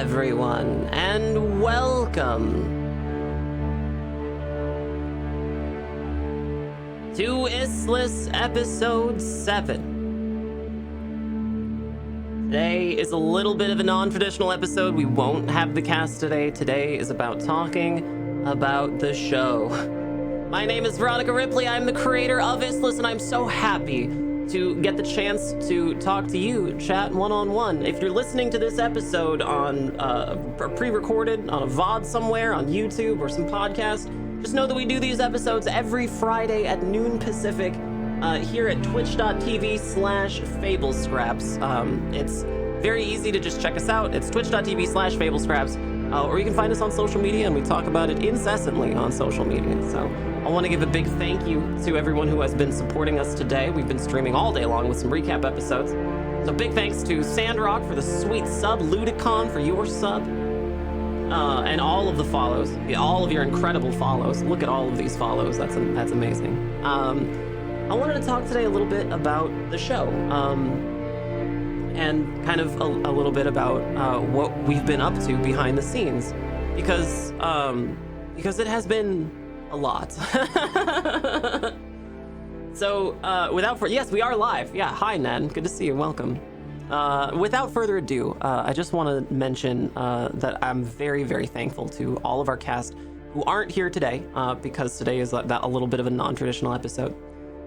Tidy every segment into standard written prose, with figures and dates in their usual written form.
everyone, and welcome to Issliss episode 7. Today is a little bit of a non-traditional episode. We won't have the cast today. Today is about talking about the show. My name is Veronica Ripley. I'm the creator of Issliss, and I'm so happy to get the chance to talk to you, chat one-on-one. If you're listening to this episode on pre-recorded on a VOD somewhere, on YouTube or some podcast, just know that we do these episodes every Friday at noon Pacific here at twitch.tv/fablescraps. It's very easy to just check us out. It's twitch.tv/fablescraps, or you can find us on social media, and we talk about it incessantly on social media. So I want to give a big thank you to everyone who has been supporting us today. We've been streaming all day long with some recap episodes. So big thanks to Sandrock for the sweet sub, Ludicon for your sub, and all of the follows, all of your incredible follows. Look at all of these follows. That's amazing. I wanted to talk today a little bit about the show, and kind of a little bit about what we've been up to behind the scenes, because it has been a lot. So yes, we are live. Yeah, hi Nan, good to see you, welcome. Without further ado, I just want to mention that I'm very, very thankful to all of our cast who aren't here today, because today is a little bit of a non-traditional episode.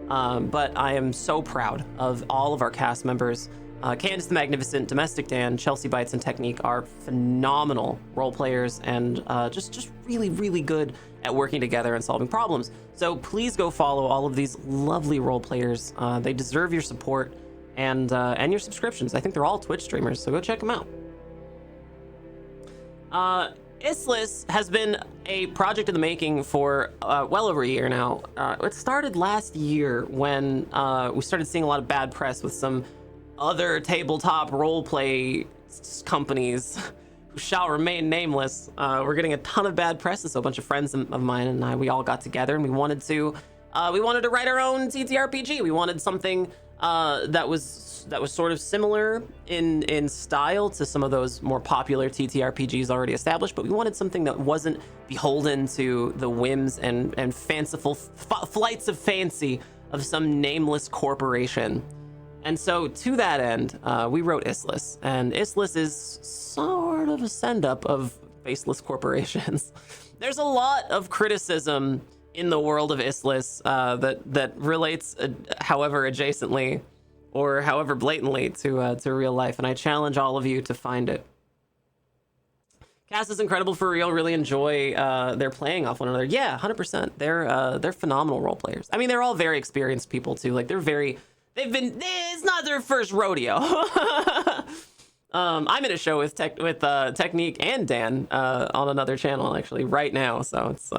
But I am so proud of all of our cast members. Candace the Magnificent, Domestic Dan, Chelsea Bites, and Technique are phenomenal role players, and just really, really good at working together and solving problems. So please go follow all of these lovely role players. They deserve your support and your subscriptions. I think they're all Twitch streamers, so go check them out. Issliss has been a project in the making for well over a year now. It started last year when we started seeing a lot of bad press with some other tabletop roleplay companies who shall remain nameless. We're getting a ton of bad press, so a bunch of friends of mine and I, we all got together and we wanted to write our own TTRPG. We wanted something that was sort of similar in style to some of those more popular TTRPGs already established, but we wanted something that wasn't beholden to the whims and fanciful flights of fancy of some nameless corporation. And so to that end, we wrote Issliss, and Issliss is sort of a send-up of faceless corporations. There's a lot of criticism in the world of Issliss that relates, however adjacently or however blatantly to real life, and I challenge all of you to find it. Cast is incredible for real. Really enjoy their playing off one another. Yeah, 100%. They're phenomenal role players. I mean, they're all very experienced people too. Like it's not their first rodeo. I'm in a show with Technique and Dan on another channel actually right now, so it's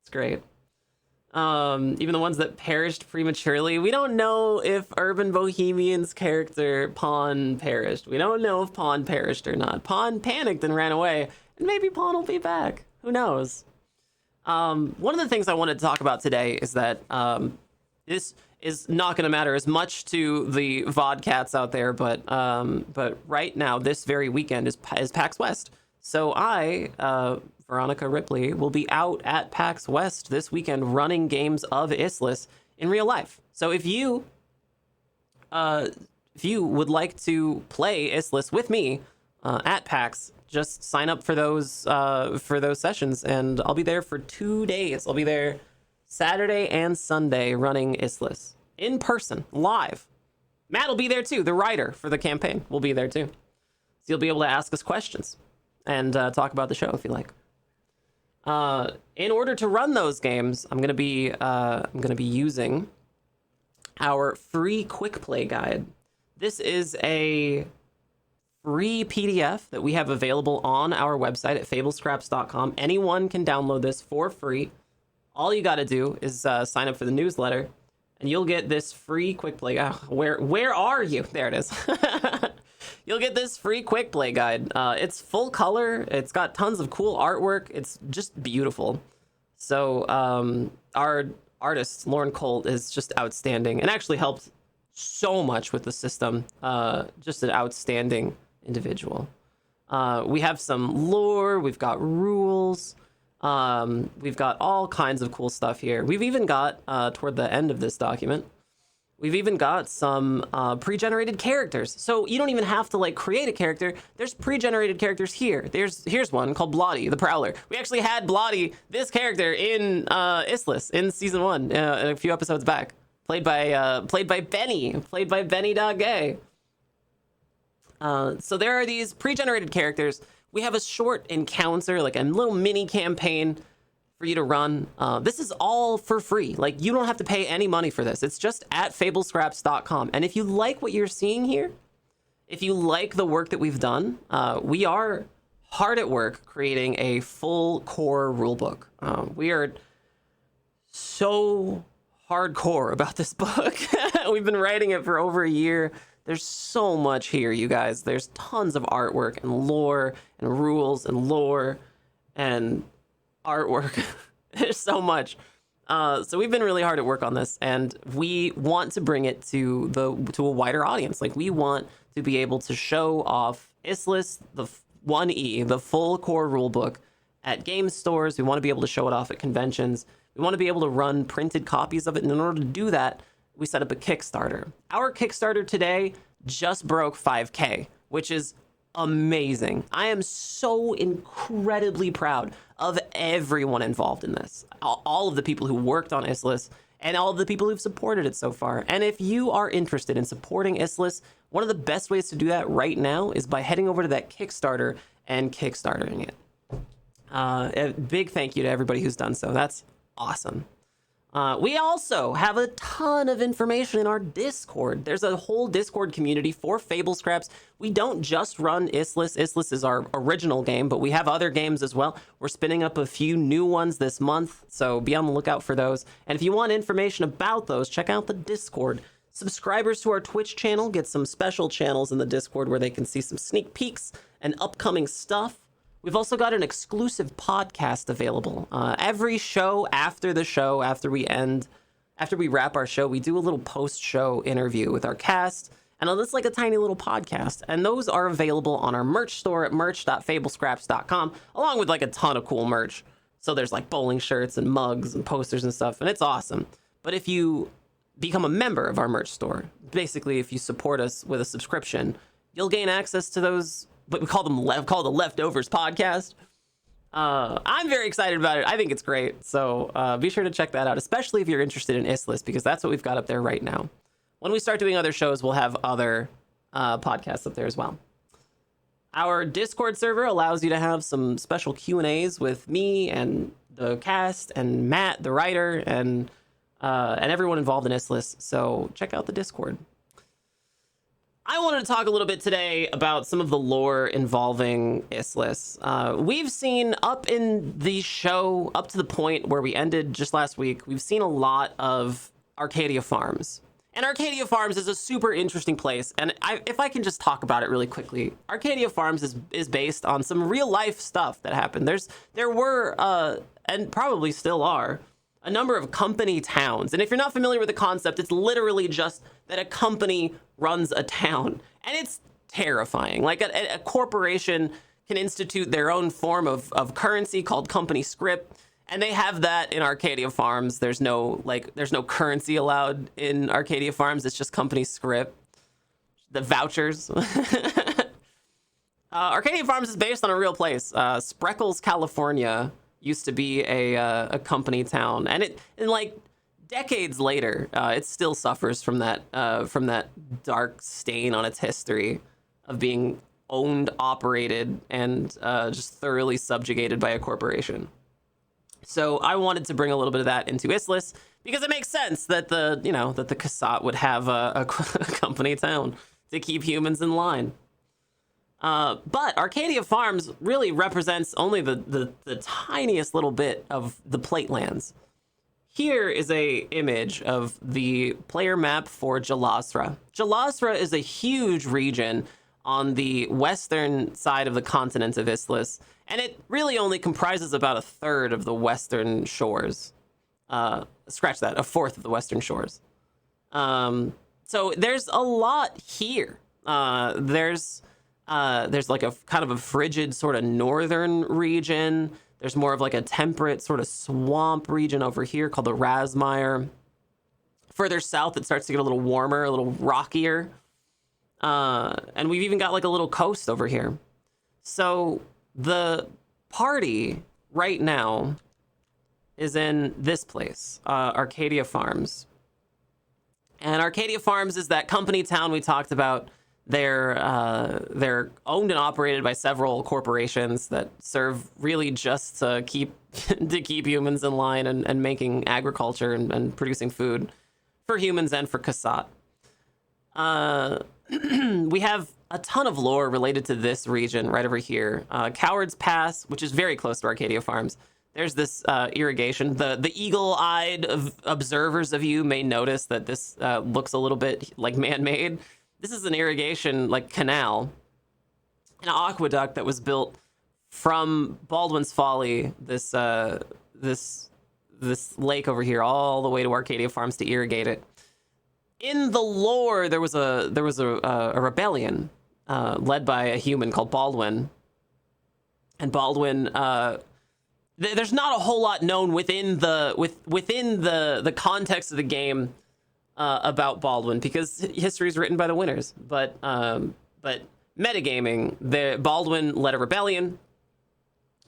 it's great. Even the ones that perished prematurely, we don't know if Urban Bohemian's character Pawn perished. We don't know if Pawn perished or not. Pawn panicked and ran away, and maybe Pawn will be back. Who knows? One of the things I wanted to talk about today is that this is not going to matter as much to the vodcats out there, but right now, this very weekend is PAX West. So I, Veronica Ripley, will be out at PAX West this weekend running games of Issliss in real life. So if you would like to play Issliss with me at PAX, just sign up for those sessions, and I'll be there for 2 days. I'll be there Saturday and Sunday running Issliss in person, live. Matt will be there too. The writer for the campaign will be there too. So you'll be able to ask us questions and talk about the show if you like. In order to run those games, I'm gonna be using our free quick play guide. This is a free PDF that we have available on our website at fablescraps.com. Anyone can download this for free. All you got to do is sign up for the newsletter, and you'll get this free quick play. Where are you? There it is. You'll get this free quick play guide. It's full color. It's got tons of cool artwork. It's just beautiful. So our artist, Lauren Colt, is just outstanding and actually helped so much with the system. Just an outstanding individual. We have some lore, we've got rules, we've got all kinds of cool stuff here. We've even got, toward the end of this document, we've even got some pre-generated characters. So you don't even have to like create a character. There's pre-generated characters here. Here's one called Blotty, the Prowler. We actually had Blotty, this character, in Issliss in season 1, a few episodes back. Played by Benny.gay. So there are these pre-generated characters. We have a short encounter, like a little mini campaign for you to run. This is all for free. Like, you don't have to pay any money for this. It's just at fablescraps.com. And if you like what you're seeing here, if you like the work that we've done, we are hard at work creating a full core rulebook. We are so hardcore about this book. We've been writing it for over a year. There's so much here, you guys. There's tons of artwork and lore and rules and lore and artwork. There's so much. So we've been really hard at work on this, and we want to bring it to a wider audience. Like, we want to be able to show off Issliss, the 1E, the full core rulebook, at game stores. We want to be able to show it off at conventions. We want to be able to run printed copies of it. And in order to do that, we set up a Kickstarter. Our Kickstarter today just broke 5K, which is amazing. I am so incredibly proud of everyone involved in this. All of the people who worked on Issliss and all of the people who've supported it so far. And if you are interested in supporting Issliss, one of the best ways to do that right now is by heading over to that Kickstarter and kickstartering it. A big thank you to everybody who's done so. That's awesome. We also have a ton of information in our Discord. There's a whole Discord community for Fable Scraps. We don't just run Issliss. Issliss is our original game, but we have other games as well. We're spinning up a few new ones this month, so be on the lookout for those. And if you want information about those, check out the Discord. Subscribers to our Twitch channel get some special channels in the Discord where they can see some sneak peeks and upcoming stuff. We've also got an exclusive podcast available. Every show, after we wrap our show, we do a little post-show interview with our cast, and it's like a tiny little podcast. And those are available on our merch store at merch.fablescraps.com, along with like a ton of cool merch. So there's like bowling shirts and mugs and posters and stuff, and it's awesome. But if you become a member of our merch store, basically if you support us with a subscription, you'll gain access to those, what we call the Leftovers podcast. I'm very excited about it. I think it's great. So be sure to check that out, especially if you're interested in Issliss, because that's what we've got up there right now. When we start doing other shows, we'll have other podcasts up there as well. Our Discord server allows you to have some special Q&As with me and the cast and Matt, the writer, and everyone involved in Issliss. So check out the Discord. I wanted to talk a little bit today about some of the lore involving Issliss. We've seen up in the show, up to the point where we ended just last week, we've seen a lot of Arcadia Farms. And Arcadia Farms is a super interesting place. And if I can just talk about it really quickly, Arcadia Farms is based on some real life stuff that happened. There were, and probably still are, a number of company towns. And if you're not familiar with the concept, it's literally just that a company runs a town. And it's terrifying. Like a corporation can institute their own form of currency called company script. And they have that in Arcadia Farms. There's no currency allowed in Arcadia Farms. It's just company script. The vouchers. Arcadia Farms is based on a real place. Spreckles, California used to be a company town, and like decades later, it still suffers from that dark stain on its history of being owned, operated, and just thoroughly subjugated by a corporation. So I wanted to bring a little bit of that into Issliss because it makes sense that the Kasat would have a company town to keep humans in line. But Arcadia Farms really represents only the tiniest little bit of the Platelands. Here is a image of the player map for Jalasra. Jalasra is a huge region on the western side of the continent of Issliss, and it really only comprises about a third of the western shores. Scratch that, a fourth of the western shores. So there's a lot here. There's There's like a kind of a frigid sort of northern region. There's more of like a temperate sort of swamp region over here called the Rasmire. Further south, it starts to get a little warmer, a little rockier. And we've even got like a little coast over here. So the party right now is in this place, Arcadia Farms. And Arcadia Farms is that company town we talked about. They're owned and operated by several corporations that serve really just to keep humans in line and making agriculture and producing food for humans and for Kasat. We have a ton of lore related to this region right over here. Coward's Pass, which is very close to Arcadia Farms. There's this irrigation. The eagle-eyed observers of you may notice that this looks a little bit like man-made. This is an irrigation, like, canal, an aqueduct that was built from Baldwin's Folly, this lake over here, all the way to Arcadia Farms to irrigate it. In the lore, there was a rebellion led by a human called Baldwin, and Baldwin. There's not a whole lot known within the context of the game about Baldwin, because history is written by the winners. But metagaming, Baldwin led a rebellion.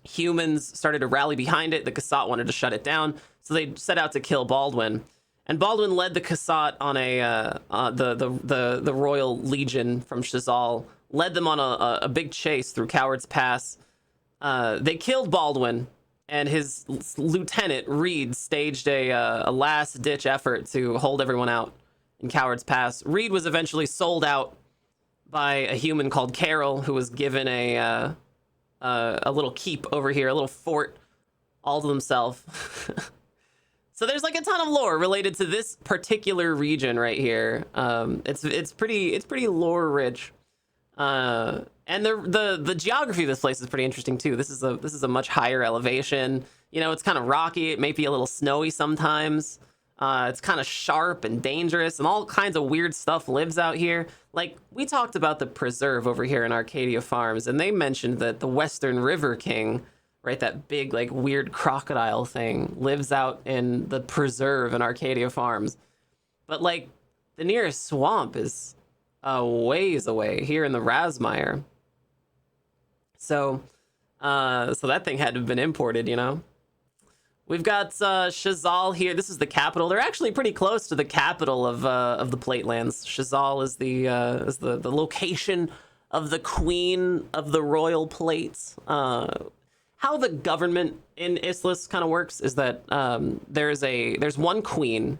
Humans started to rally behind it. The Kasat wanted to shut it down, so they set out to kill Baldwin. And Baldwin led the Kasat on the Royal Legion from Shazal, led them on a big chase through Coward's Pass. They killed Baldwin, and his lieutenant, Reed, staged a last-ditch effort to hold everyone out in Coward's Pass. Reed was eventually sold out by a human called Carol, who was given a little keep over here, a little fort all to himself. So there's like a ton of lore related to this particular region right here. It's pretty lore rich. And the geography of this place is pretty interesting too. This is a much higher elevation. You know, it's kind of rocky. It may be a little snowy sometimes. It's kind of sharp and dangerous, and all kinds of weird stuff lives out here. Like, we talked about the preserve over here in Arcadia Farms, and they mentioned that the Western River King, right, that big, like, weird crocodile thing, lives out in the preserve in Arcadia Farms. But, like, the nearest swamp is a ways away here in the Rasmire. So that thing had to have been imported, you know? We've got Shazal here. This is the capital. They're actually pretty close to the capital of the Platelands. Shazal is the location of the Queen of the Royal Plates. How the government in Issliss kind of works is that there's one queen,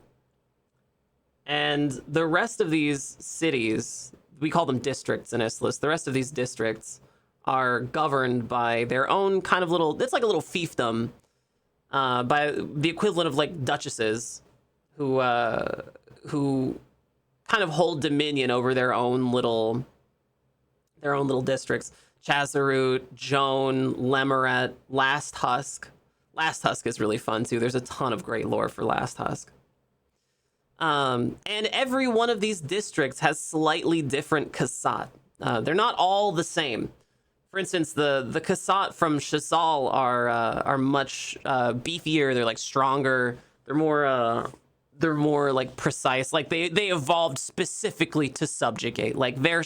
and the rest of these cities, we call them districts in Issliss. The rest of these districts are governed by their own kind of little. It's like a little fiefdom. By the equivalent of like duchesses, who kind of hold dominion over their own little districts. Chazarut, Joan, Lemuret, Last Husk. Last Husk is really fun too. There's a ton of great lore for Last Husk. And every one of these districts has slightly different Kasat. They're not all the same. For instance, the Kasat from Shazal are much beefier. They're like stronger. They're more like precise. Like they evolved specifically to subjugate. Like they're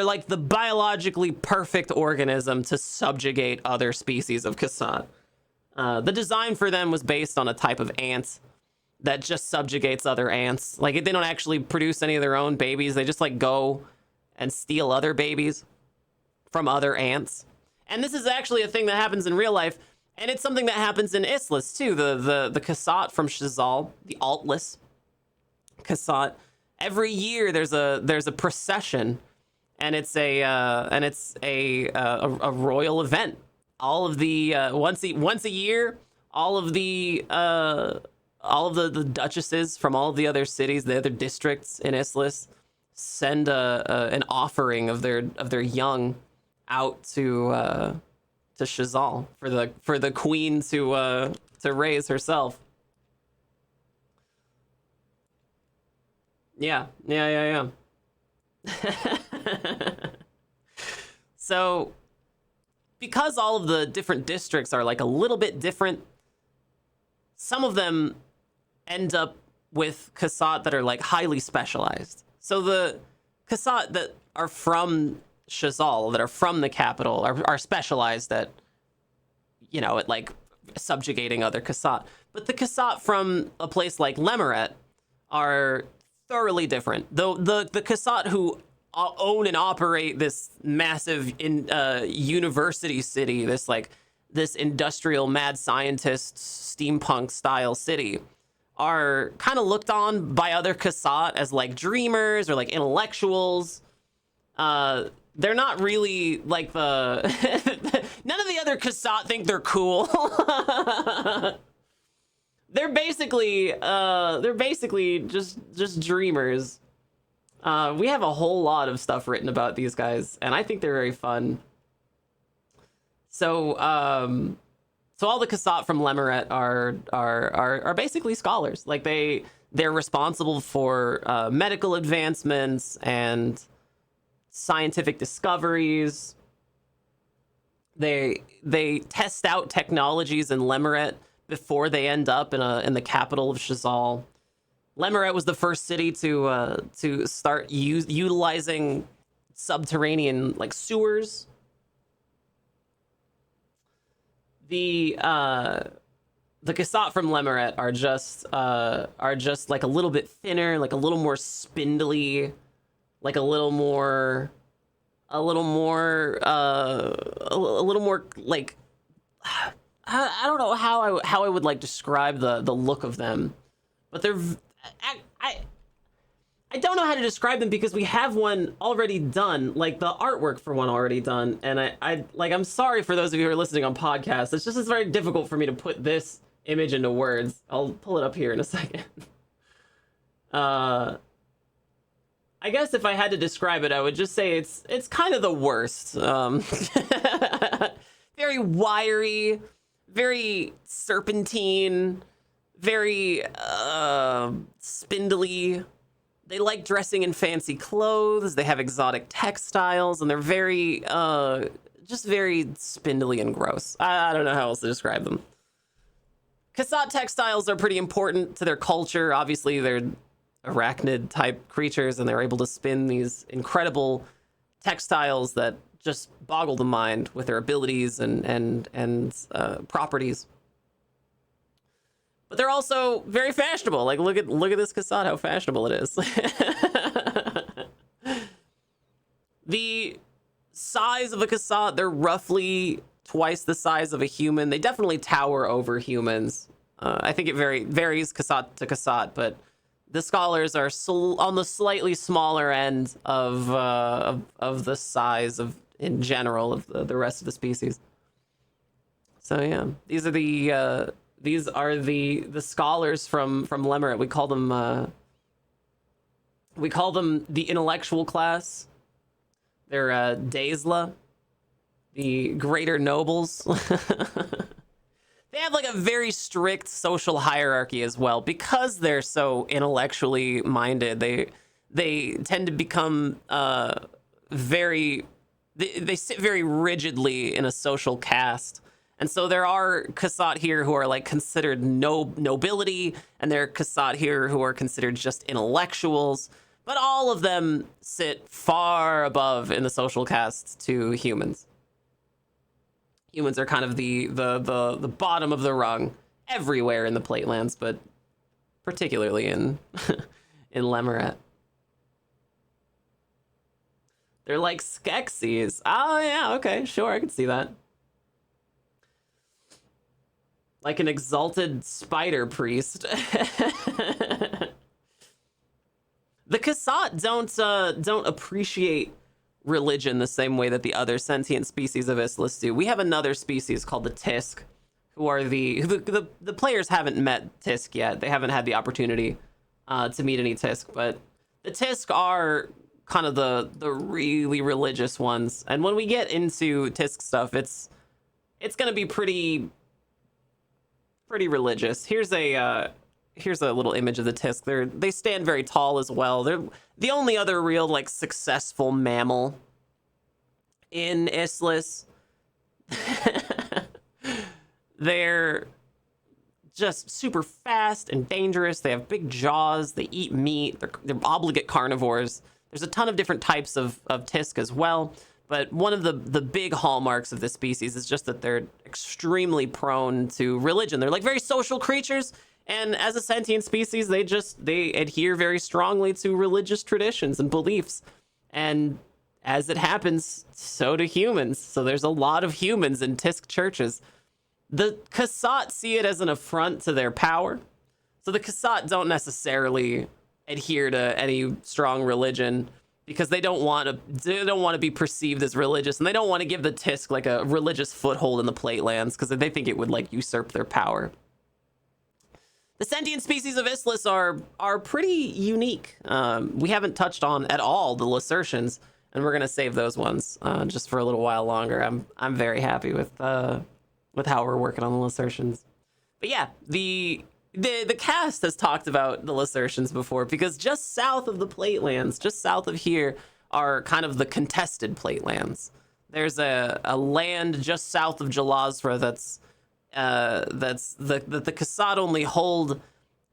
like the biologically perfect organism to subjugate other species of Kasat. The design for them was based on a type of ant that just subjugates other ants. Like they don't actually produce any of their own babies. They just like go and steal other babies from other ants. And this is actually a thing that happens in real life, and it's something that happens in Issliss too. The Kasat from Shazal, the Altless Kasat, every year there's a procession, and it's a royal event. All of the once a year, all of the duchesses from all of the other cities, the other districts in Issliss, send an offering of their young out to Shazal for the queen to raise herself. Yeah. So because all of the different districts are like a little bit different, some of them end up with Kasat that are like highly specialized. So the Kasat that are from Shazal, that are from the capital, are specialized at, you know, at like subjugating other Kasat. But the Kasat from a place like Lemeret are thoroughly different. The Kasat who own and operate this massive university city, this industrial mad scientist steampunk style city, are kind of looked on by other Kasat as like dreamers or like intellectuals. They're not really like the none of the other Kasat think they're cool. They're basically just dreamers. We have a whole lot of stuff written about these guys, and I think they're very fun. So all the Kasat from Lemeret are basically scholars. Like they're responsible for medical advancements and scientific discoveries. They test out technologies in Lemeret before they end up in the capital of Shazal. Lemeret was the first city to start utilizing subterranean like sewers. The Kasat from Lemeret are just like a little bit thinner, like a little more spindly, like a little more like I don't know how I would like describe the look of them, but I don't know how to describe them because we have one already done, like the artwork for one already done, and I'm sorry for those of you who are listening on podcasts. It's very difficult for me to put this image into words. I'll pull it up here in a second. I guess if I had to describe it, I would just say it's kind of the worst. Very wiry, very serpentine, very spindly. They like dressing in fancy clothes. They have exotic textiles, and they're very just very spindly and gross. I don't know how else to describe them. Kasat textiles are pretty important to their culture. Obviously, they're arachnid type creatures, and they're able to spin these incredible textiles that just boggle the mind with their abilities and properties. But they're also very fashionable. Like look at this Kasat, how fashionable it is. The size of a Kasat, they're roughly twice the size of a human. They definitely tower over humans. I think it varies Kasat to Kasat, but the scholars are on the slightly smaller end of the size of, in general, of the rest of the species. So yeah, these are the scholars from Lemeret. We call them the intellectual class. They're Daesla, the greater nobles. They have like a very strict social hierarchy as well because they're so intellectually minded. They tend to become they sit very rigidly in a social caste. And so there are Kasat here who are like considered nobility, and there are Kasat here who are considered just intellectuals, but all of them sit far above in the social caste to humans. Humans are kind of the bottom of the rung everywhere in the Platelands, but particularly in in Lemeret. They're like Skeksis. Oh yeah, okay, sure, I can see that. Like an exalted spider priest. The Kasat don't appreciate religion the same way that the other sentient species of Issliss do. We have another species called the Tisk, who are the players haven't met Tisk yet. They haven't had the opportunity to meet any Tisk, but the Tisk are kind of the really religious ones. And when we get into Tisk stuff, it's gonna be pretty religious. Here's a little image of the Tisk. They stand very tall as well. They're the only other real like successful mammal in Issliss. They're just super fast and dangerous. They have big jaws. They eat meat. They're obligate carnivores. There's a ton of different types of Tisk as well. But one of the big hallmarks of this species is just that they're extremely prone to religion. They're like very social creatures. And as a sentient species, they adhere very strongly to religious traditions and beliefs. And as it happens, so do humans. So there's a lot of humans in Tisk churches. The Kasat see it as an affront to their power. So the Kasat don't necessarily adhere to any strong religion because they don't want to be perceived as religious, and they don't want to give the Tisk like a religious foothold in the Platelands because they think it would like usurp their power. The sentient species of Issliss are pretty unique. We haven't touched on at all the Lacertians, and we're gonna save those ones just for a little while longer. I'm very happy with how we're working on the Lacertians. But yeah, the cast has talked about the Lacertians before because just south of the Platelands, just south of here, are kind of the contested Platelands. There's a land just south of Jalazra that's the Kasat only hold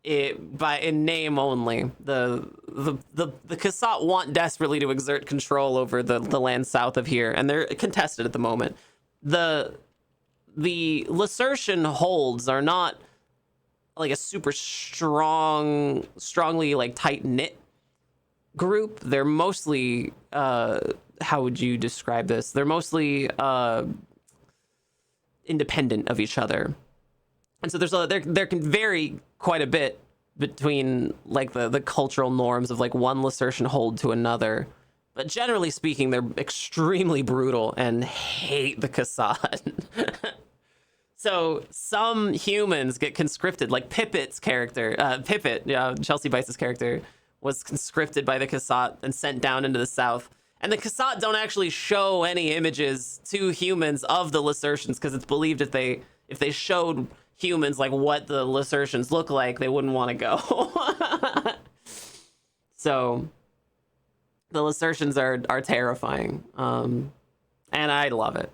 it in name only. The Kasat want desperately to exert control over the land south of here, and they're contested at the moment. The Lacertian holds are not like a super strongly like tight knit group. They're mostly how would you describe this? They're mostly independent of each other, and so there can vary quite a bit between like the cultural norms of like one Lacertian hold to another. But generally speaking, they're extremely brutal and hate the Kasat. So some humans get conscripted, like Pipit's character, Chelsea Bice's character, was conscripted by the Kasat and sent down into the south. And the Kasat don't actually show any images to humans of the Lacertians because it's believed if they showed humans like what the Lacertians look like, they wouldn't want to go. So the Lacertians are terrifying, and I love it.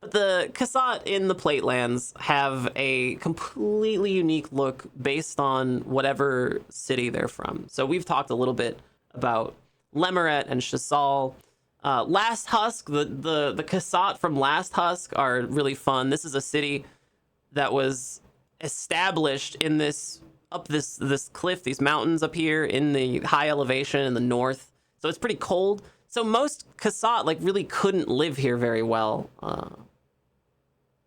But the Kasat in the Platelands have a completely unique look based on whatever city they're from. So we've talked a little bit about Lemeret and Shasal. Last Husk, the Kasat from Last Husk are really fun. This is a city that was established in this cliff, these mountains up here in the high elevation in the north. So it's pretty cold. So most Kasat like really couldn't live here very well,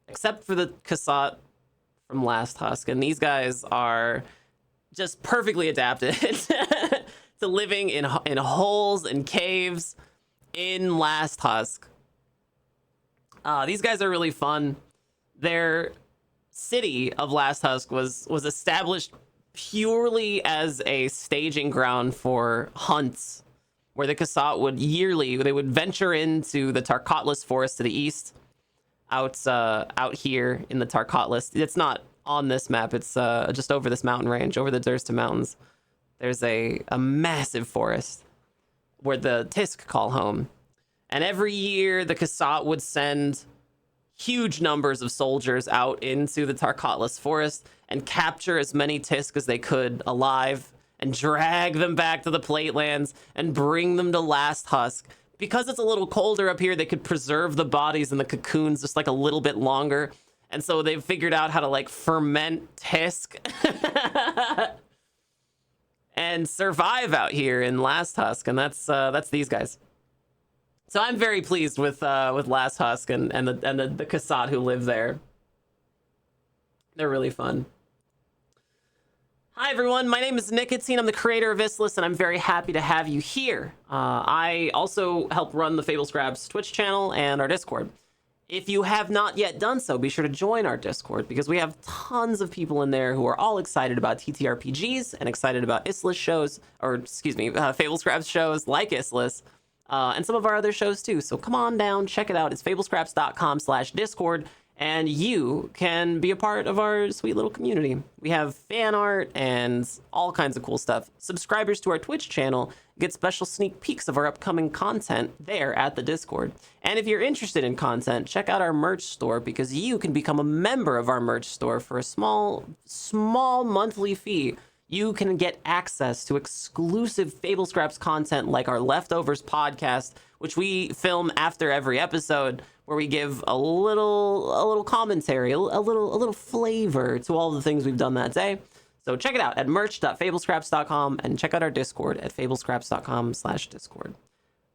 except for the Kasat from Last Husk. And these guys are just perfectly adapted to living in holes and caves in Last Husk. These guys are really fun. Their city of Last Husk was established purely as a staging ground for hunts, where the Kasat would venture into the Tarkotlis forest to the east, out here in the Tarkotlis. It's not on this map. It's just over this mountain range, over the Dursta Mountains. There's a massive forest where the Tisk call home. And every year the Kasat would send huge numbers of soldiers out into the Tarkotlis forest and capture as many Tisk as they could alive and drag them back to the Platelands and bring them to Last Husk. Because it's a little colder up here, they could preserve the bodies in the cocoons just like a little bit longer. And so they've figured out how to like ferment Tisk and survive out here in Last Husk. And that's these guys. So I'm very pleased with Last Husk and the Kasat who live there. They're really fun. Hi everyone, my name is Nicotine. I'm the creator of Issliss, and I'm very happy to have you here. I also help run the Fable Scraps Twitch channel and our Discord. If you have not yet done so, be sure to join our Discord because we have tons of people in there who are all excited about TTRPGs and excited about Issliss shows, or excuse me, Fable Scraps shows like Issliss, and some of our other shows too. So come on down, check it out. It's fablescraps.com/Discord, and you can be a part of our sweet little community. We have fan art and all kinds of cool stuff. Subscribers to our Twitch channel get special sneak peeks of our upcoming content there at the Discord. And if you're interested in content, check out our merch store, because you can become a member of our merch store for a small monthly fee. You can get access to exclusive Fable Scraps content like our Leftovers podcast, which we film after every episode, where we give a little commentary, a little flavor to all the things we've done that day. So check it out at merch.fablescraps.com, and check out our Discord at fablescraps.com/Discord.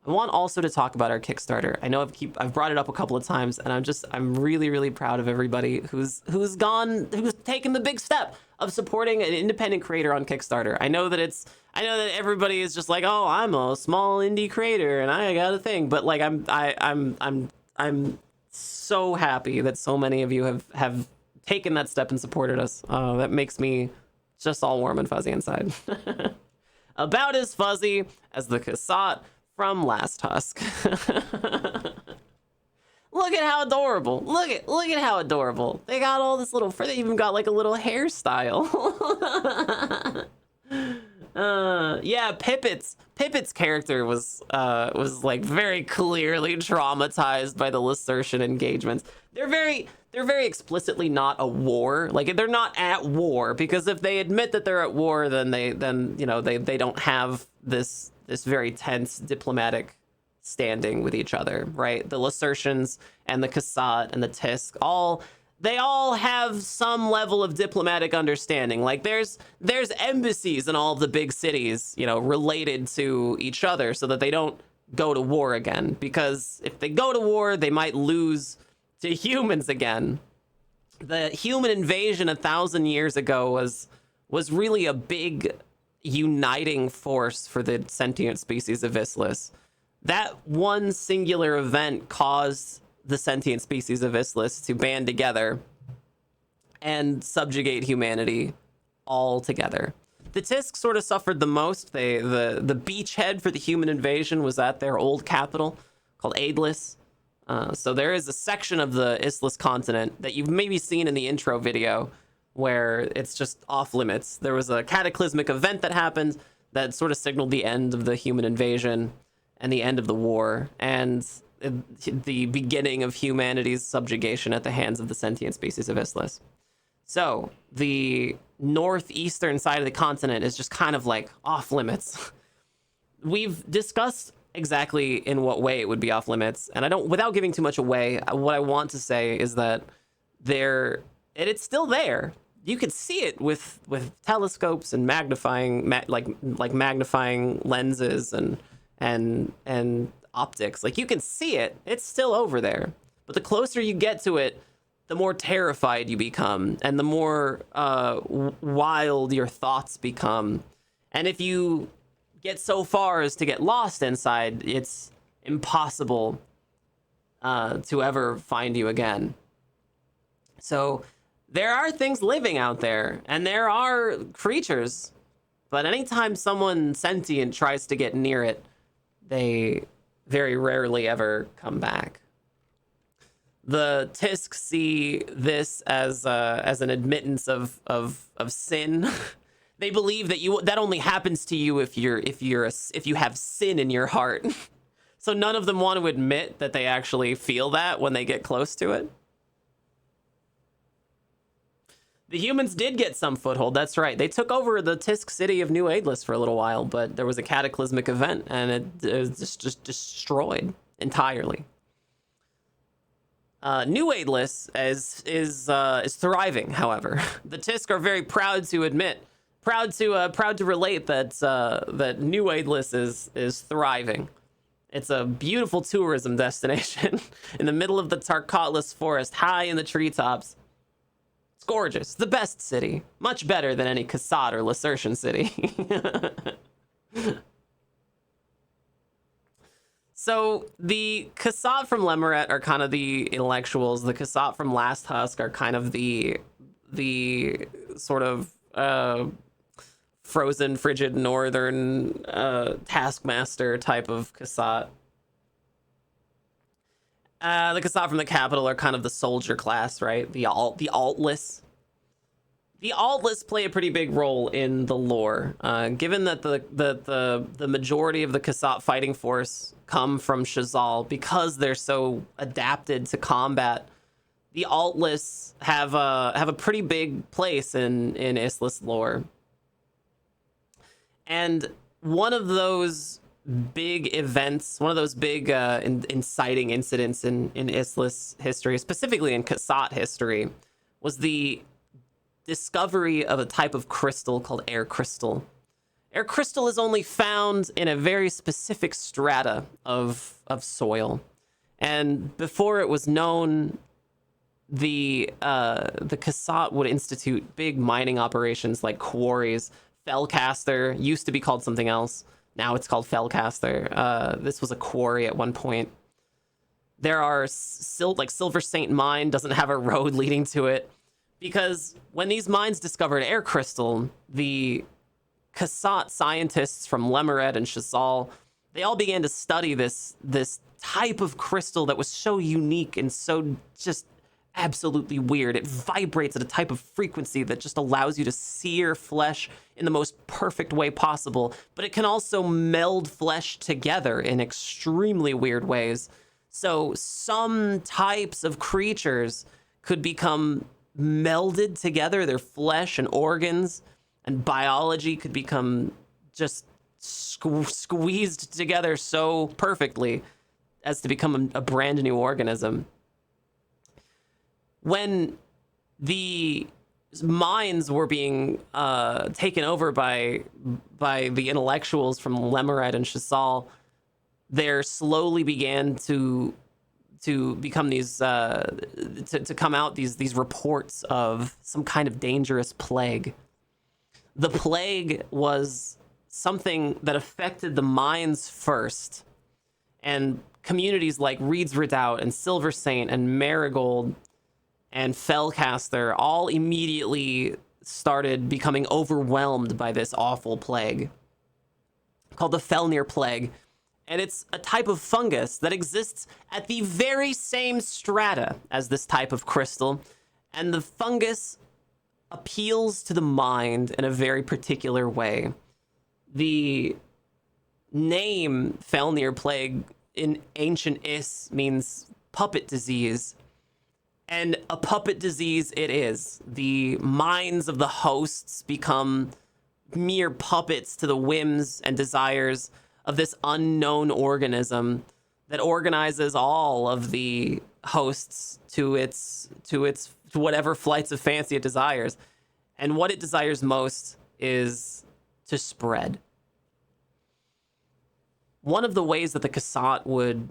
I want also to talk about our Kickstarter. I know I've brought it up a couple of times, and I'm really proud of everybody who's taken the big step of supporting an independent creator on Kickstarter. I know that everybody is just like, oh, I'm a small indie creator and I got a thing, but like I'm so happy that so many of you have taken that step and supported us. That makes me just all warm and fuzzy inside. About as fuzzy as the cassette from Last Husk. Look at how adorable. Look at how adorable. They got all this little fur. They even got like a little hairstyle. Yeah, Pipit's character was like very clearly traumatized by the Lacertian engagements. They're very explicitly not a war. Like, they're not at war, because if they admit that they're at war, then they don't have this very tense diplomatic standing with each other, right? The Lacertians and the Cassat and the Tisk, they all have some level of diplomatic understanding. Like, there's embassies in all of the big cities, related to each other, so that they don't go to war again. Because if they go to war, they might lose to humans again. The human invasion 1,000 years ago was really a big uniting force for the sentient species of Issliss. That one singular event caused the sentient species of Issliss to band together and subjugate humanity all together. The Tisk sort of suffered the most. The beachhead for the human invasion was at their old capital called Issliss. So there is a section of the Issliss continent that you've maybe seen in the intro video where it's just off limits. There was a cataclysmic event that happened that sort of signaled the end of the human invasion and the end of the war, and the beginning of humanity's subjugation at the hands of the sentient species of Issliss. So the northeastern side of the continent is just kind of like off limits. We've discussed exactly in what way it would be off limits, and without giving too much away, what I want to say is that it's still there. You could see it with telescopes and magnifying magnifying lenses and optics. Like, you can see it. It's still over there. But the closer you get to it, the more terrified you become, and the more wild your thoughts become. And if you get so far as to get lost inside, it's impossible to ever find you again. So there are things living out there, and there are creatures, but anytime someone sentient tries to get near it, they very rarely ever come back. The Tisk see this as an admittance of sin. They believe that only happens to you if you have sin in your heart. So none of them want to admit that they actually feel that when they get close to it. The humans did get some foothold, that's right. They took over the Tisk city of New Issliss for a little while, but there was a cataclysmic event, and it was just destroyed entirely. New Issliss is thriving, however. The Tisk are very proud to relate that New Issliss is thriving. It's a beautiful tourism destination in the middle of the Tarkotlis forest, high in the treetops. It's gorgeous. The best city. Much better than any Cassat or Lacertian city. So the Cassat from Lemoret are kind of the intellectuals. The Cassat from Last Husk are kind of the sort of frozen, frigid, northern taskmaster type of Cassat. The Kasat from the capital are kind of the soldier class, right? The Altless. The Altless play a pretty big role in the lore, given that the majority of the Kasat fighting force come from Shazal. Because they're so adapted to combat, the Altless have a pretty big place in Issliss lore. And one of those big events, one of those big inciting incidents in Issliss history, specifically in Kasat history, was the discovery of a type of crystal called air crystal. Air crystal is only found in a very specific strata of soil, and before it was known, the Kasat would institute big mining operations like quarries. Fellcaster used to be called something else. Now it's called Fellcaster. This was a quarry at one point. There are like Silver Saint Mine doesn't have a road leading to it, because when these mines discovered air crystal, the Kasat scientists from Lemuret and Shazal, they all began to study this type of crystal that was so unique and so just absolutely weird. It vibrates at a type of frequency that just allows you to sear flesh in the most perfect way possible, but it can also meld flesh together in extremely weird ways. So some types of creatures could become melded together, their flesh and organs and biology could become just squeezed together so perfectly as to become a brand new organism. When the mines were being taken over by the intellectuals from Lemuret and Shazal, there slowly began to become these to come out these reports of some kind of dangerous plague. The plague was something that affected the mines first, and communities like Reed's Redoubt and Silver Saint and Marigold and Fellcaster all immediately started becoming overwhelmed by this awful plague called the Felnir Plague. And it's a type of fungus that exists at the very same strata as this type of crystal. And the fungus appeals to the mind in a very particular way. The name Felnir Plague in ancient Iss means puppet disease. And a puppet disease it is. The minds of the hosts become mere puppets to the whims and desires of this unknown organism that organizes all of the hosts to whatever flights of fancy it desires. And what it desires most is to spread. One of the ways that the Kasat would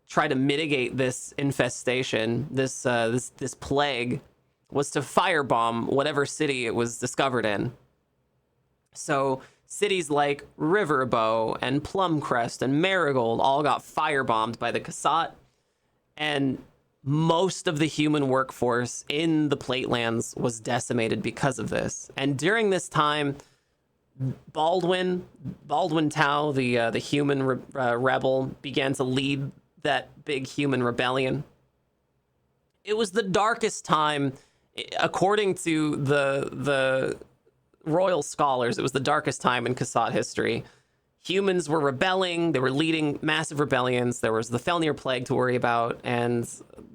try to mitigate this infestation, this plague, was to firebomb whatever city it was discovered in. So cities like Riverbow and Plumcrest and Marigold all got firebombed by the Kasat, and most of the human workforce in the Platelands was decimated because of this. And during this time, Baldwin Tau, the human rebel, began to lead that big human rebellion. It was the darkest time, according to the royal scholars. It was the darkest time in Kasat history. Humans were rebelling. They were leading massive rebellions. There was the Felnir Plague to worry about, and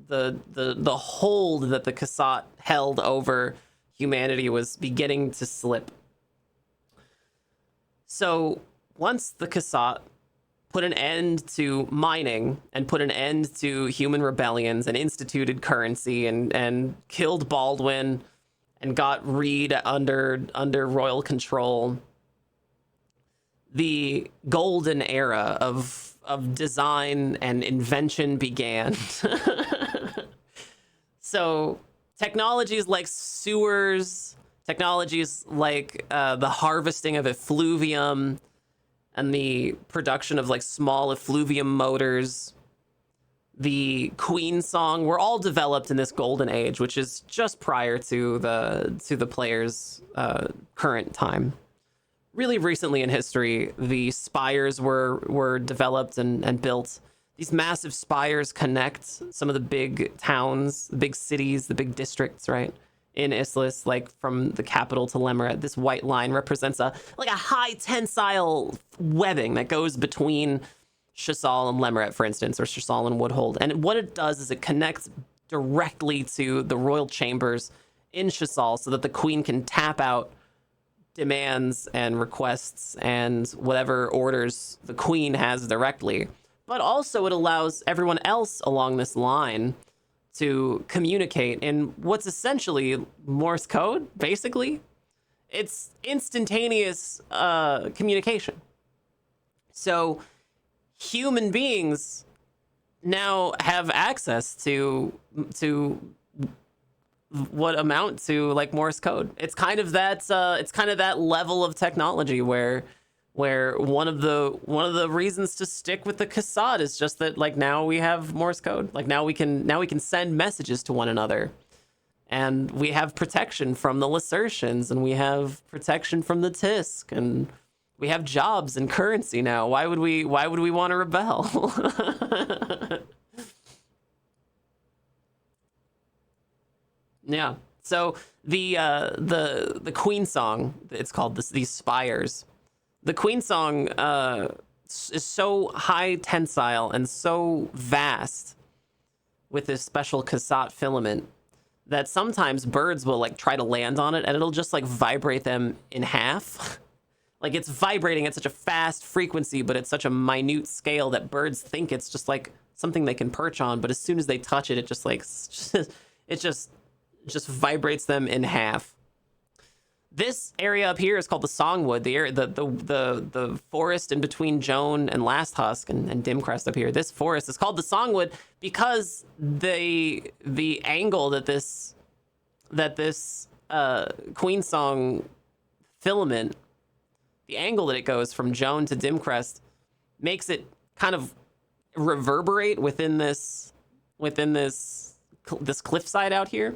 the hold that the Kasat held over humanity was beginning to slip. So once the Kasat put an end to mining and put an end to human rebellions and instituted currency and killed Baldwin and got Reed under royal control, the golden era of design and invention began. So technologies like sewers, technologies like the harvesting of effluvium and the production of like small effluvium motors, the Queen song, were all developed in this golden age, which is just prior to the player's current time. Really recently in history, the spires were developed and built. these massive spires connect some of the big towns, the big cities, the big districts, right? In Issliss, like from the capital to Lemeret. This white line represents a high tensile webbing that goes between Chasal and Lemeret, for instance, or Chasal and Woodhold. And what it does is it connects directly to the royal chambers in Chasal so that the queen can tap out demands and requests and whatever orders the queen has directly. But also it allows everyone else along this line to communicate in what's essentially Morse code, basically. It's instantaneous communication. So human beings now have access to what amount to like Morse code. It's kind of that level of technology where one of the reasons to stick with the Cassade is just that like now we have Morse code. Like now we can send messages to one another, and we have protection from the Lacertians, and we have protection from the Tisk, and we have jobs and currency now. Why would we want to rebel? Yeah. So the Queen song, it's called these Spires. The Queen song is so high tensile and so vast with this special cassette filament that sometimes birds will like try to land on it and it'll just like vibrate them in half. Like it's vibrating at such a fast frequency, but it's such a minute scale that birds think it's just like something they can perch on. But as soon as they touch it, it just vibrates them in half. This area up here is called the Songwood, the forest in between Joan and Last Husk and Dimcrest up here. This forest is called the Songwood because the angle that this Queen Song filament, the angle that it goes from Joan to Dimcrest, makes it kind of reverberate within this cliffside out here,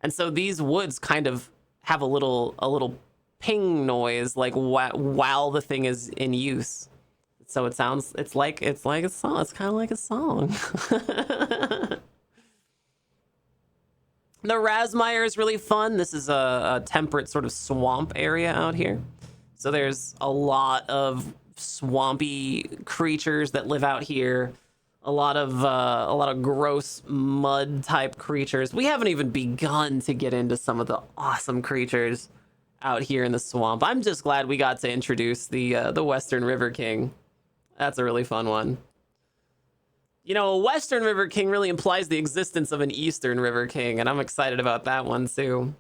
and so these woods kind of have a little ping noise like while the thing is in use. So it's like a song. It's kind of like a song. The Rasmire is really fun. This is a temperate sort of swamp area out here. So there's a lot of swampy creatures that live out here. A lot of gross mud type creatures. We haven't even begun to get into some of the awesome creatures out here in the swamp. I'm just glad we got to introduce the Western River King. That's a really fun one. You know, a Western River King really implies the existence of an Eastern River King, and I'm excited about that one too.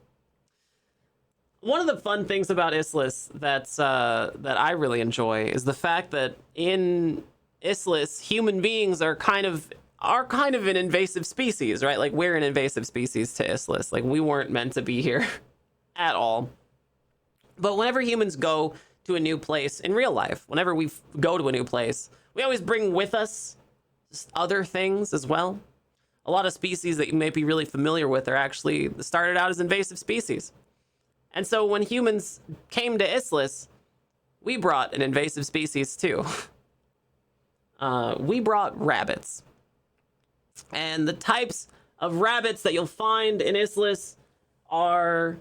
One of the fun things about Issliss that I really enjoy is the fact that in Issliss, human beings are kind of an invasive species, right? Like we're an invasive species to Issliss. Like we weren't meant to be here at all. But whenever humans go to a new place in real life, whenever we go to a new place, we always bring with us other things as well. A lot of species that you may be really familiar with are actually started out as invasive species. And so when humans came to Issliss, we brought an invasive species too. We brought rabbits. And the types of rabbits that you'll find in Issliss are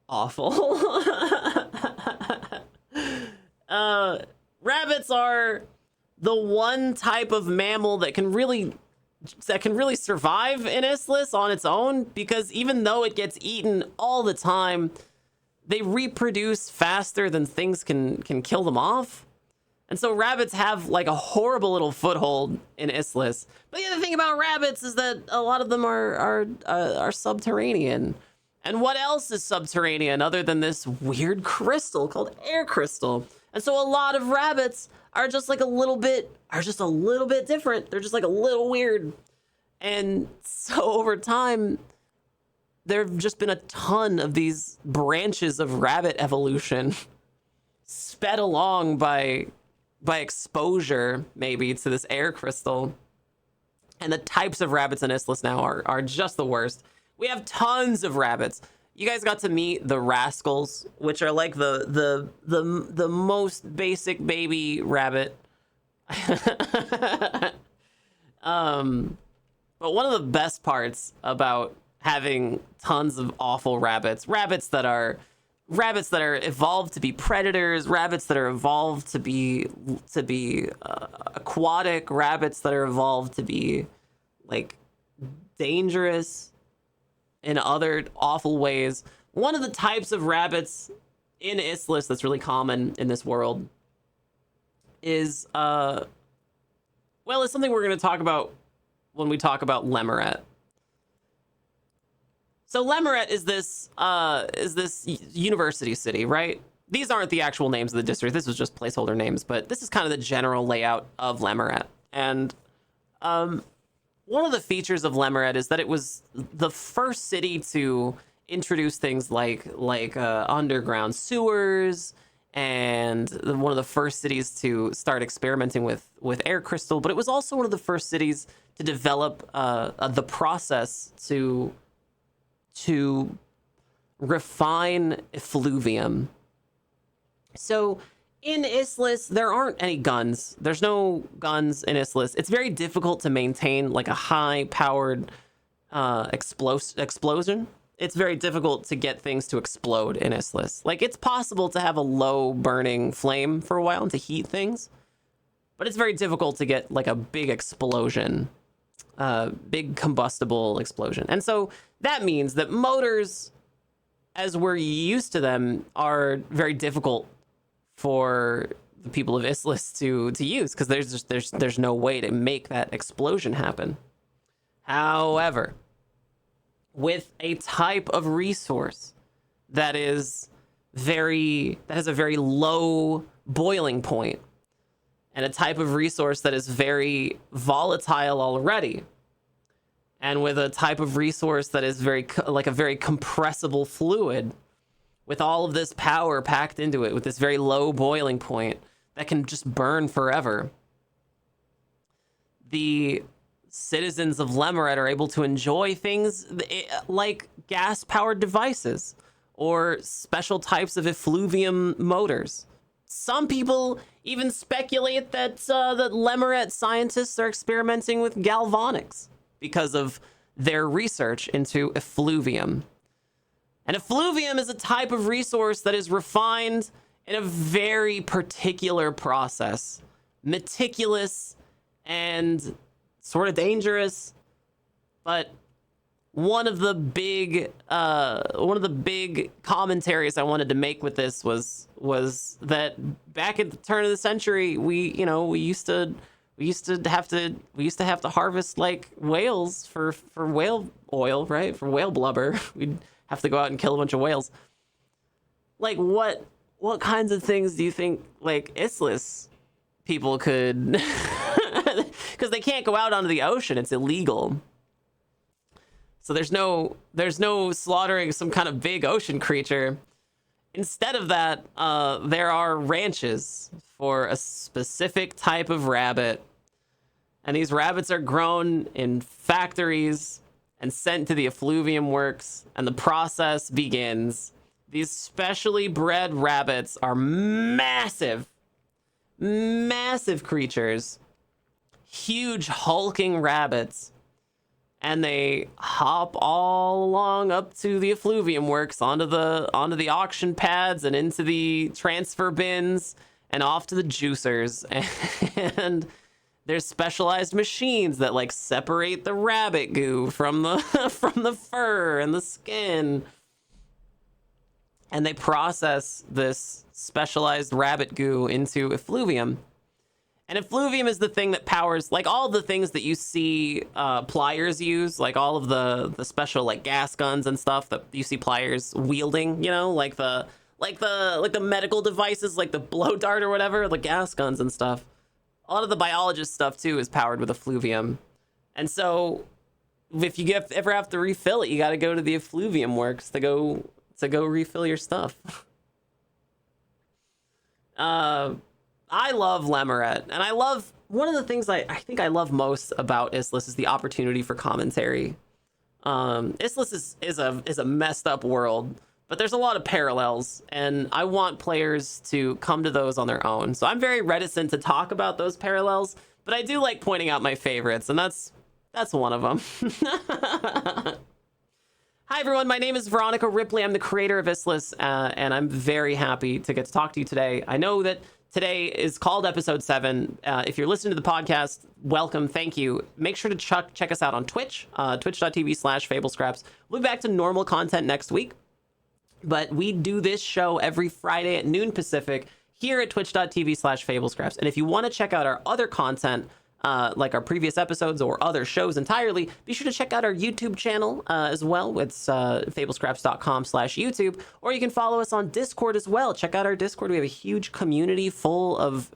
awful. Rabbits are the one type of mammal that can really survive in Issliss on its own, because even though it gets eaten all the time, they reproduce faster than things can kill them off. And so rabbits have like a horrible little foothold in Issliss. But the other thing about rabbits is that a lot of them are subterranean. And what else is subterranean other than this weird crystal called air crystal? And so a lot of rabbits are just a little bit different. They're just like a little weird. And so over time, there have just been a ton of these branches of rabbit evolution sped along by exposure, maybe, to this air crystal. And the types of rabbits in Issliss now are just the worst. We have tons of rabbits. You guys got to meet the rascals, which are like the most basic baby rabbit. But one of the best parts about having tons of awful rabbits that are evolved to be predators, rabbits that are evolved to be aquatic, rabbits that are evolved to be like dangerous in other awful ways. One of the types of rabbits in Issliss that's really common in this world is it's something we're going to talk about when we talk about Lemoret. So Lemoret is this university city, right? These aren't the actual names of the district. This was just placeholder names, but this is kind of the general layout of Lemoret. And one of the features of Lemoret is that it was the first city to introduce things like underground sewers, and one of the first cities to start experimenting with air crystal. But it was also one of the first cities to develop the process to refine effluvium. So in Issliss, there aren't any guns. There's no guns in Issliss. It's very difficult to maintain like a high-powered explosion. It's very difficult to get things to explode in Issliss. Like, it's possible to have a low-burning flame for a while and to heat things, but it's very difficult to get like a big explosion, big combustible explosion. And so that means that motors, as we're used to them, are very difficult for the people of Issliss to use, because there's no way to make that explosion happen. However, with a type of resource that has a very low boiling point, and a type of resource that is very volatile already, and with a type of resource that is like a very compressible fluid, with all of this power packed into it, with this very low boiling point that can just burn forever, the citizens of Lemoret are able to enjoy things like gas-powered devices or special types of effluvium motors. Some people even speculate that Lemoret scientists are experimenting with galvanics because of their research into effluvium. And effluvium is a type of resource that is refined in a very particular process, meticulous and sort of dangerous. But one of the big commentaries I wanted to make with this was that back at the turn of the century, we used to have to harvest like whales for whale oil, right? For whale blubber. We'd have to go out and kill a bunch of whales. Like, what kinds of things do you think like Issliss people could, because they can't go out onto the ocean, it's illegal. So there's no slaughtering some kind of big ocean creature. Instead of that, there are ranches for a specific type of rabbit. And these rabbits are grown in factories and sent to the effluvium works, and the process begins. These specially bred rabbits are massive creatures, huge hulking rabbits, and they hop all along up to the effluvium works, onto the auction pads and into the transfer bins and off to the juicers. And there's specialized machines that like separate the rabbit goo from the from the fur and the skin. And they process this specialized rabbit goo into effluvium. And effluvium is the thing that powers like all the things that you see pliers use, like all of the special like gas guns and stuff that you see pliers wielding, like the medical devices, like the blow dart or whatever, the gas guns and stuff. A lot of the biologist stuff too is powered with effluvium. And so if you ever have to refill it, you got to go to the effluvium works to go refill your stuff. I love Lemoret, and I love one of the things I think I love most about Issliss is the opportunity for commentary. Issliss is a messed up world, but there's a lot of parallels, and I want players to come to those on their own. So I'm very reticent to talk about those parallels, but I do like pointing out my favorites, and that's one of them. Hi everyone, my name is Veronica Ripley. I'm the creator of Issliss, and I'm very happy to get to talk to you today. I know that today is called episode 7. If you're listening to the podcast, welcome, thank you. Make sure to check us out on Twitch, twitch.tv/FableScraps. We'll be back to normal content next week, but we do this show every Friday at noon Pacific here at twitch.tv/FableScraps. And if you want to check out our other content, like our previous episodes or other shows entirely, be sure to check out our YouTube channel as well. It's fablescraps.com/YouTube, or you can follow us on Discord as well. Check out our Discord. We have a huge community full of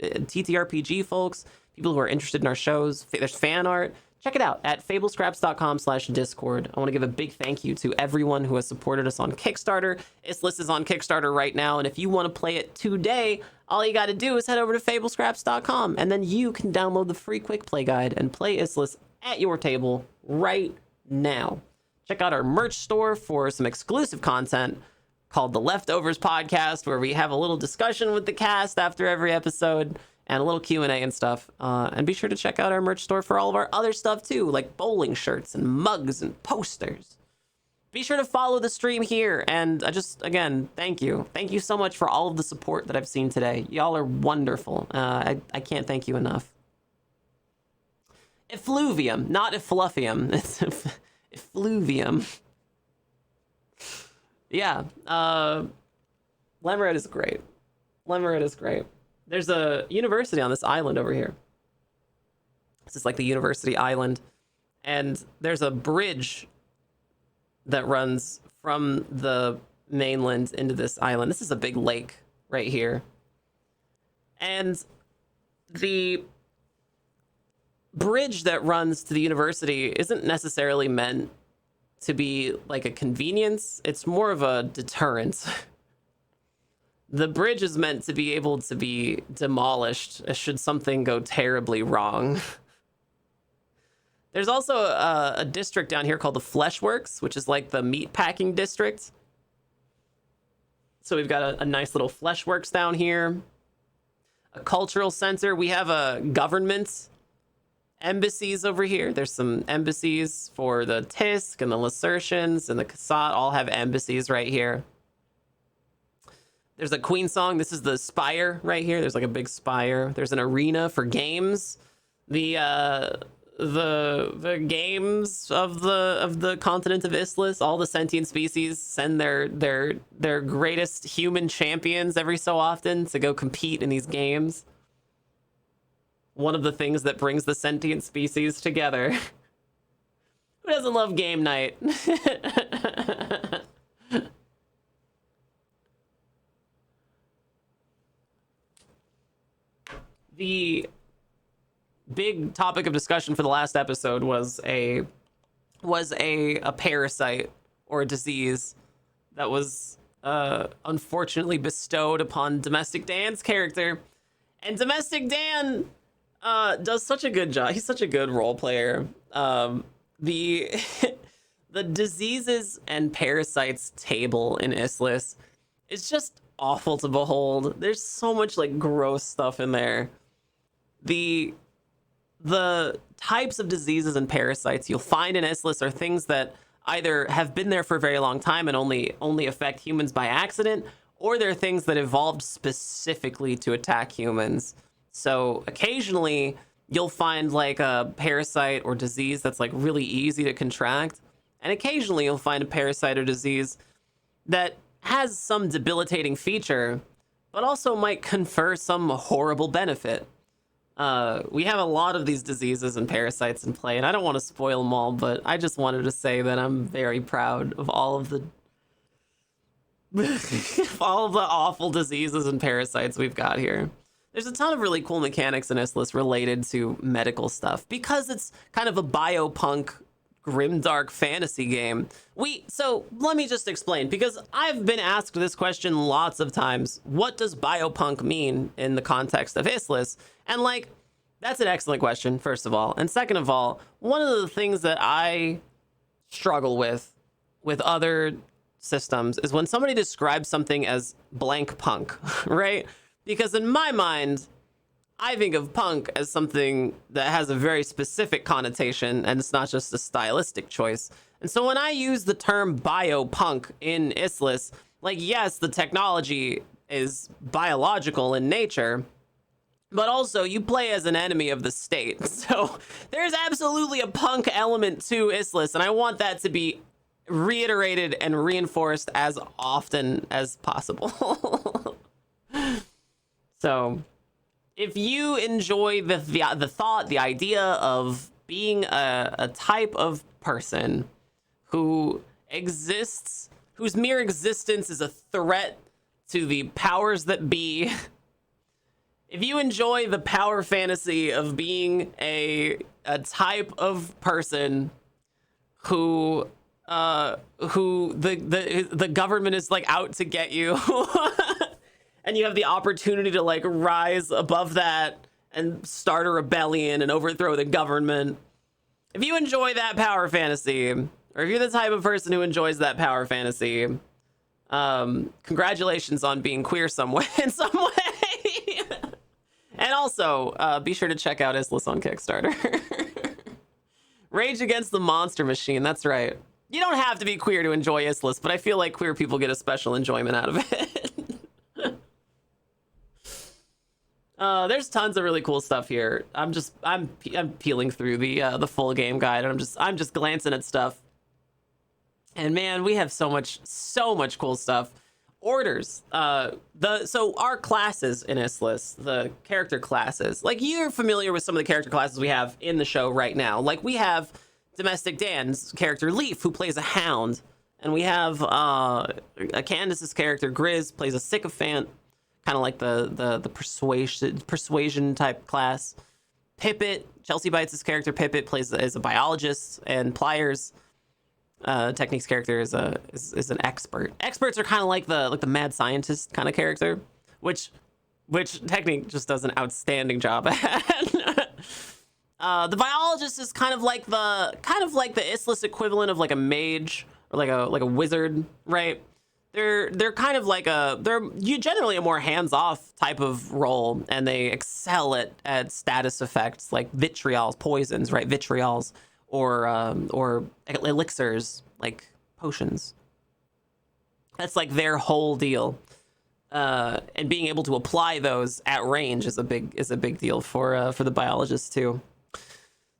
TTRPG folks, people who are interested in our shows. There's fan art. Check it out at fablescraps.com/Discord. I want to give a big thank you to everyone who has supported us on Kickstarter. Issliss is on Kickstarter right now, and if you want to play it today, all you got to do is head over to fablescraps.com, and then you can download the free quick play guide and play Issliss at your table right now. Check out our merch store for some exclusive content called The Leftovers Podcast, where we have a little discussion with the cast after every episode, and a little Q&A and stuff. And be sure to check out our merch store for all of our other stuff too, like bowling shirts and mugs and posters. Be sure to follow the stream here, and again, thank you. Thank you so much for all of the support that I've seen today. Y'all are wonderful. I can't thank you enough. Effluvium, not effluffium. It's effluvium. Yeah, Lemonade is great. Lemonade is great. There's a university on this island over here. This is like the university island, and there's a bridge that runs from the mainland into this island. This is a big lake right here. And the bridge that runs to the university isn't necessarily meant to be like a convenience. It's more of a deterrent. The bridge is meant to be able to be demolished should something go terribly wrong. There's also a district down here called the Fleshworks, which is like the meat packing district. So we've got a nice little Fleshworks down here. A cultural center. We have a government embassies over here. There's some embassies for the Tisk and the Lacertians and the Kasat. All have embassies right here. There's a Queen Song. This is the spire right here. There's like a big spire. There's an arena for games. The games of the continent of Issliss. All the sentient species send their greatest human champions every so often to go compete in these games. One of the things that brings the sentient species together. Who doesn't love game night? The big topic of discussion for the last episode was a parasite or a disease that was unfortunately bestowed upon Domestic Dan's character. And Domestic Dan does such a good job. He's such a good role player. The diseases and parasites table in Issliss is just awful to behold. There's so much like gross stuff in there. The types of diseases and parasites you'll find in Issliss are things that either have been there for a very long time and only affect humans by accident, or they're things that evolved specifically to attack humans. So occasionally you'll find like a parasite or disease that's like really easy to contract, and occasionally you'll find a parasite or disease that has some debilitating feature, but also might confer some horrible benefit. We have a lot of these diseases and parasites in play, and I don't want to spoil them all, but I just wanted to say that I'm very proud of all of the all of the awful diseases and parasites we've got here. There's a ton of really cool mechanics in Issliss related to medical stuff, because it's kind of a biopunk grimdark fantasy game. So let me just explain, because I've been asked this question lots of times. What does biopunk mean in the context of Issliss? And like, that's an excellent question, first of all. And second of all, one of the things that I struggle with other systems is when somebody describes something as blank punk, right? Because in my mind, I think of punk as something that has a very specific connotation, and it's not just a stylistic choice. And so when I use the term biopunk in Issliss, like, yes, the technology is biological in nature, but also you play as an enemy of the state. So there's absolutely a punk element to Issliss, and I want that to be reiterated and reinforced as often as possible. So if you enjoy the thought, the idea of being a type of person who exists, whose mere existence is a threat to the powers that be, if you enjoy the power fantasy of being a type of person who the government is like out to get you, and you have the opportunity to like rise above that and start a rebellion and overthrow the government. If you enjoy that power fantasy, or if you're the type of person who enjoys that power fantasy, congratulations on being queer in some way. And also, be sure to check out Issliss on Kickstarter. Rage Against the Monster Machine, that's right. You don't have to be queer to enjoy Issliss, but I feel like queer people get a special enjoyment out of it. There's tons of really cool stuff here. I'm peeling through the full game guide, and I'm just glancing at stuff. And man, we have so much cool stuff. Orders. So our classes in Issliss, the character classes, like, you're familiar with some of the character classes we have in the show right now. Like, we have Domestic Dan's character Leaf, who plays a hound, and we have Candace's character Grizz plays a sycophant, kind of like the persuasion type class. Pippet, Chelsea Bites' character Pippet plays as a biologist, and Pliers, Technique's character is an expert. Experts are kind of like the mad scientist kind of character, which Technique just does an outstanding job at. The biologist is kind of like the Issliss equivalent of like a mage or like a wizard, right? They're kind of like you generally a more hands-off type of role, and they excel at status effects like vitriols, poisons, right? Vitriols. Or elixirs, like potions. That's like their whole deal. And being able to apply those at range is a big deal for the biologists too.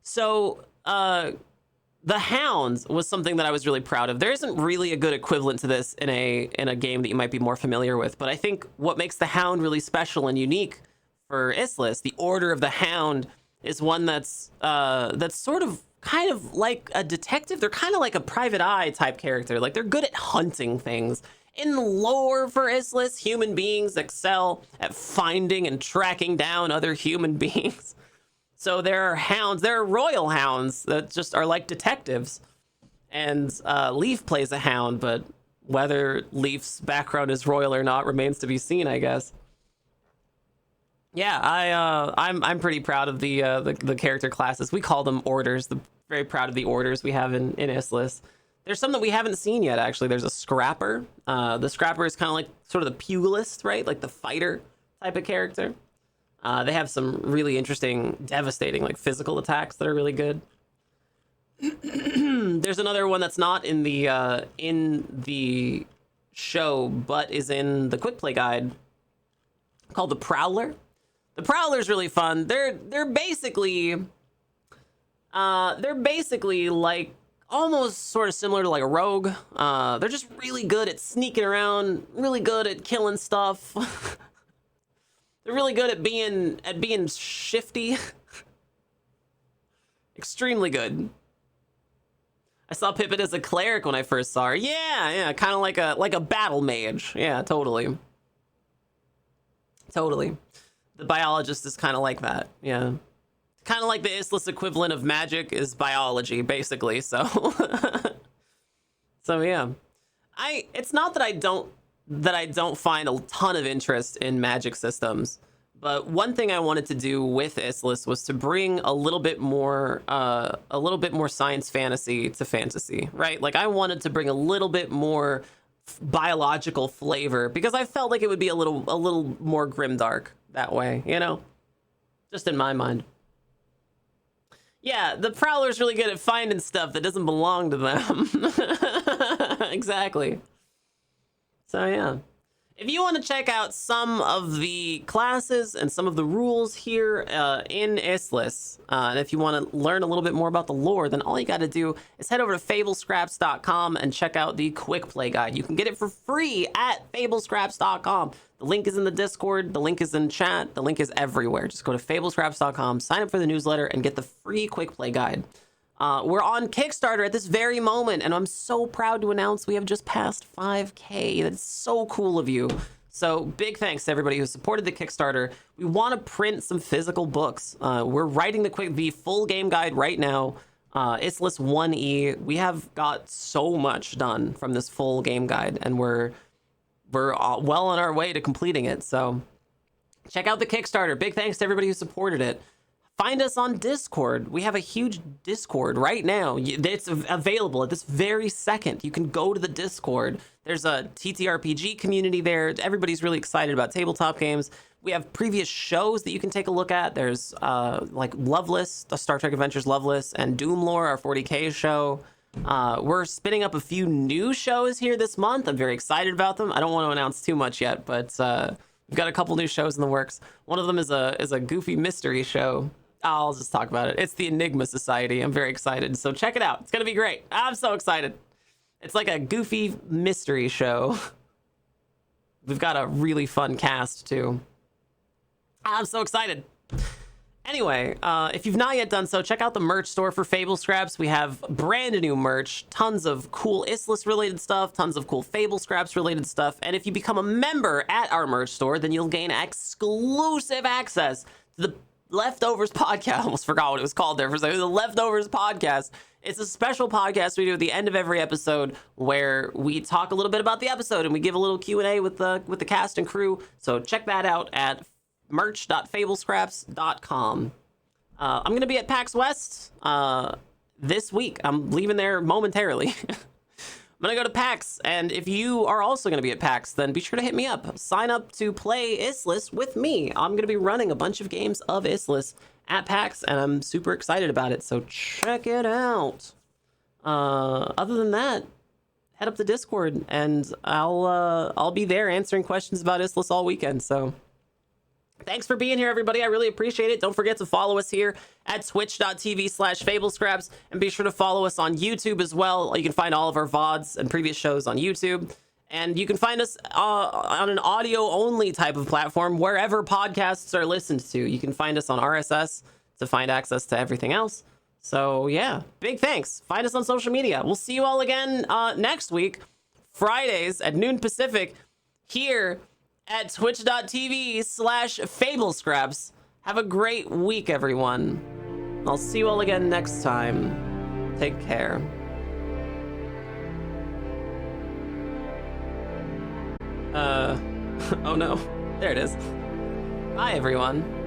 So the Hound was something that I was really proud of. There isn't really a good equivalent to this in a game that you might be more familiar with, but I think what makes the Hound really special and unique for Issliss, the Order of the Hound, is one that's sort of kind of like a detective. They're kind of like a private eye type character. Like, they're good at hunting things. In the lore for Issliss, human beings excel at finding and tracking down other human beings. So there are hounds, there are royal hounds that just are like detectives. And Leaf plays a hound, but whether Leaf's background is royal or not remains to be seen, I guess. Yeah, I'm pretty proud of the character classes. We call them orders. Very proud of the orders we have in Issliss. There's some that we haven't seen yet, actually. There's a Scrapper. The Scrapper is kind of like sort of the pugilist, right? Like the fighter type of character. They have some really interesting, devastating, like physical attacks that are really good. There's another one that's not in the show, but is in the quick play guide, called the Prowler. The Prowler's really fun. They're basically like almost sort of similar to like a rogue. They're just really good at sneaking around, really good at killing stuff. They're really good at being shifty. Extremely good. I saw Pippet as a cleric when I first saw her. Yeah, kind of like a battle mage. Yeah, totally. The biologist is kind of like that. Yeah. Kind of like the Issliss equivalent of magic is biology, basically. So, so yeah. It's not that I don't find a ton of interest in magic systems, but one thing I wanted to do with Issliss was to bring a little bit more science fantasy to fantasy, right? Like, I wanted to bring a little bit more biological flavor, because I felt like it would be a little more grimdark that way, you know? Just in my mind. Yeah, the Prowler's really good at finding stuff that doesn't belong to them. Exactly. So yeah. If you want to check out some of the classes and some of the rules here in Issliss, and if you want to learn a little bit more about the lore, then all you got to do is head over to fablescraps.com and check out the quick play guide. You can get it for free at fablescraps.com. The link is in the Discord, the link is in chat, the link is everywhere. Just go to fablescraps.com, sign up for the newsletter, and get the free quick play guide. We're on Kickstarter at this very moment, and I'm so proud to announce we have just passed 5K. That's so cool of you. So big thanks to everybody who supported the Kickstarter. We want to print some physical books. We're writing the full game guide right now. Issliss 1E. We have got so much done from this full game guide, and we're well on our way to completing it. So check out the Kickstarter. Big thanks to everybody who supported it. Find us on Discord. We have a huge Discord right now. It's available at this very second. You can go to the Discord. There's a TTRPG community there. Everybody's really excited about tabletop games. We have previous shows that you can take a look at. There's like Loveless, the Star Trek Adventures Loveless, and Doomlore, our 40K show. We're spinning up a few new shows here this month. I'm very excited about them. I don't want to announce too much yet, but we've got a couple new shows in the works. One of them is a goofy mystery show. I'll just talk about it. It's the Enigma Society. I'm very excited. So check it out. It's going to be great. I'm so excited. It's like a goofy mystery show. We've got a really fun cast too. I'm so excited. Anyway, if you've not yet done so, check out the merch store for Fable Scraps. We have brand new merch, tons of cool Issliss related stuff, tons of cool Fable Scraps related stuff. And if you become a member at our merch store, then you'll gain exclusive access to the Leftovers podcast. I almost forgot what it was called there for a second. The Leftovers podcast. It's a special podcast we do at the end of every episode where we talk a little bit about the episode and we give a little Q&A with the cast and crew. So check that out at merch.fablescraps.com. I'm going to be at PAX West this week. I'm leaving there momentarily. I'm going to go to PAX, and if you are also going to be at PAX, then be sure to hit me up. Sign up to play Issliss with me. I'm going to be running a bunch of games of Issliss at PAX, and I'm super excited about it, so check it out. Other than that, head up to Discord, and I'll be there answering questions about Issliss all weekend, so thanks for being here, everybody. I really appreciate it. Don't forget to follow us here at twitch.tv/fablescraps, and be sure to follow us on YouTube as well. You can find all of our VODs and previous shows on YouTube, and you can find us on an audio-only type of platform wherever podcasts are listened to. You can find us on RSS to find access to everything else. So yeah, big thanks. Find us on social media. We'll see you all again next week, Fridays at noon Pacific, here at twitch.tv/fablescraps. Have a great week, everyone. I'll see you all again next time. Take care. Oh no. There it is. Bye, everyone.